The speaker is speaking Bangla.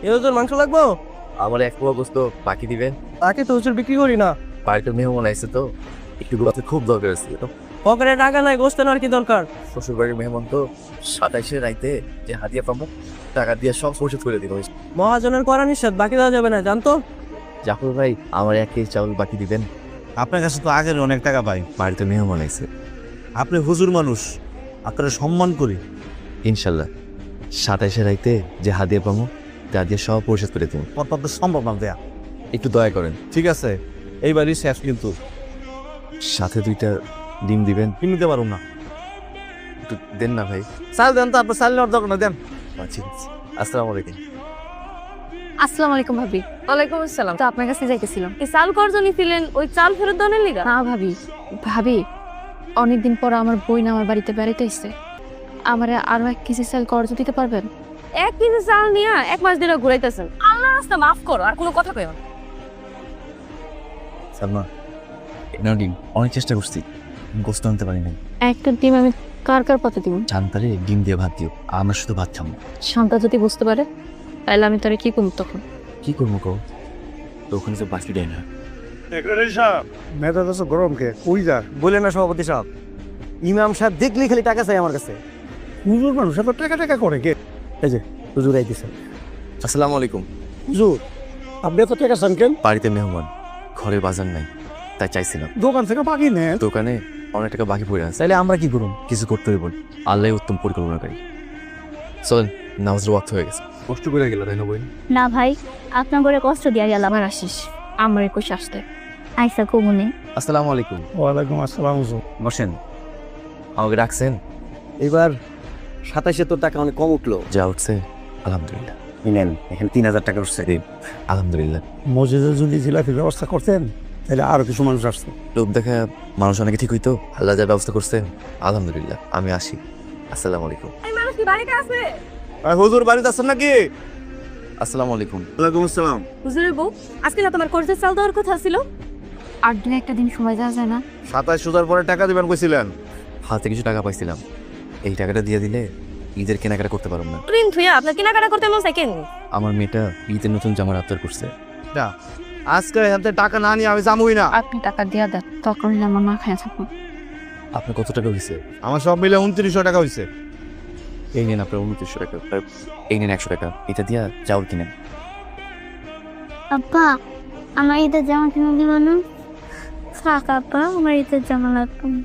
এ হুজুর মাংস লাগবো? আমার এক পোয়া গোস্ত বাকি দিবেন। তাকে তো হুজুর বিক্রি করি না। বাড়িতে মেহমান আইছে তো একটু গোস্ত খুব দরকার আছে। পকেটে টাকা নাই, গোস্ত নেওয়ার কি দরকার? শ্বশুর বাড়ির মেহমান তো 27 রাইতে যে হাদিয়া পাবো টাকা দিয়ে সব পরিশোধ করে দিল। মহাজনের করা নিষেধ, বাকি দেওয়া যাবে না, জানতো? জাফর ভাই আমার 1 কেজি চাউল বাকি দিবেন। আপনার কাছে তো আগের অনেক টাকা পাই। বাড়িতে মেহমান আইছে। আপনি হুজুর মানুষ, আপনারা সম্মান করি। ইনশাল্লাহ 27 রাইতে যে হাদিয়া পাবো তা দিয়ে সব পরিশোধ করে দিন। আপনাদের সম্ভব না দেয়া। একটু দয়া করেন। ঠিক আছে, এইবারই শেষ কিন্তু সাথে 2টা ডিম দিবেন। কিনতে পারুন না। একটু দেন না ভাই। চাল দেন তো, আপনার চাল নেওয়ার দরকার না, দেন। ঠিক আছে। আসসালামু আলাইকুম। আসসালামু আলাইকুম ভাবি। ওয়ালাইকুম আসসালাম। তো আপনার কাছে যাইতেছিলাম, এই চাল কর্জ নিছিলেন, ওই চাল ফেরত দেওয়ার লিগা? না ভাবি, ভাবি অনেকদিন পর আমার বই না আমার বাড়িতে বেড়াইতে আসছে, আমার আরো 1 কেজি চাল কর্জ দিতে পারবেন? 1 কেজি চাল নিয়ে 1 মাস ধরে ঘুরাইতেছেন। আল্লাহ রাস্তা মাফ করো, আর কোনো কথা কইও না। সালমা এনার ডিম অনেক চেষ্টা করছি, গোস্ত আনতে পারি নাই। একটা ডিম আমি কার কার পথে দিব? জানতারে ডিম দিয়ে ভাত দিও, আমরা শুধু ভাত খাবো। শান্তা যদি বুঝতে পারে তাহলে আমি তারে কি করব তখন? কি করবো কো? তো ওখানে তো বাকি দেয় না। মেজাজ আছে গরম কে কই যা বলে না সভাপতি সাহেব, ইমাম সাহেব দেখলেই খালি টাকা চাই আমার কাছে। হুজুর মানুষ এত টাকা টাকা করে কে? এই যে হুজুর আইতেছে। আসসালামু আলাইকুম। হুজুর আপনি এত টাকা চান কেন? বাড়িতে মেহমান, ঘরে বাজার নাই, তাই চাইছিলাম। দোকান থেকে বাকি নেন। দোকানে অনেক টাকা বাকি পড়ে আছে, তাইলে আমরা কি করুন? কিছু করতে হইব। আল্লাহ উত্তম পরিকল্পনাকারী। চলেন, নামাজের ওয়াক্ত হয়ে গেছে। কষ্ট করে গেল তাই না বই? না ভাই, আপনার করে কষ্ট দিয়া গেলাম। আমার আসিস, আমার 21 আসতে। আইসা কমুনে। আসসালামু আলাইকুম। ওয়ালাইকুম আসসালাম হুজুর। বসেন। আমাকে রাখছেন? এবার 27-এ তোর টাকা অনেক কম উঠলো। যা উঠছে আলহামদুলিল্লাহ। নেন, এখানে 3000 টাকা উঠছে। আলহামদুলিল্লাহ। মসজিদে যদি জিলাপির ব্যবস্থা করতেন তাহলে আরো কিছু মানুষ আসছে। লোক দেখা মানুষ অনেকে ঠিক হইতো, আল্লাহ যা ব্যবস্থা করছে আলহামদুলিল্লাহ। আমি আসি। আসসালামু আলাইকুম। এই মানুষ কি বাড়িতে আছে? হুজুর বাড়িতে আছেন নাকি? আসসালামু আলাইকুম। ওয়ালাইকুম আসসালাম। হুজুরের বউ, আজকে না তোমার কর্জের চাল দেওয়ার কথা ছিল? আর 2-1 দিন সময় দেওয়া যায় না? 27 সুদার পরে টাকা দিবেন কইছিলেন। হাতে কিছু টাকা পাইছিলাম, এই টাকাটা দিয়ে দিলে ঈদের কেনাকাটা করতে পারব না। ট্রেন থুইয়া আপনার কেনাকাটা করতে মন চাই কেন? আমার মেয়েটা ঈদের নতুন জামার আবদার করছে। আজকে এখান থেকে টাকা না নিয়ে আমি যাবই না। আপনি টাকা দিয়া দেন, তখন আমার মা খাইয়া থাকবো। আপনার কত টাকা হয়েছে? আমার সব মিলে 2900 টাকা হয়েছে। এই নেন আপনার 2900 টাকা। এই নেন 100 টাকা, এটা দিয়া চাউল কিনেন। আব্বা, আমার ঈদের জামা কিনে দিব না? থাক আব্বা, আমার ঈদের জামা লাগবে না।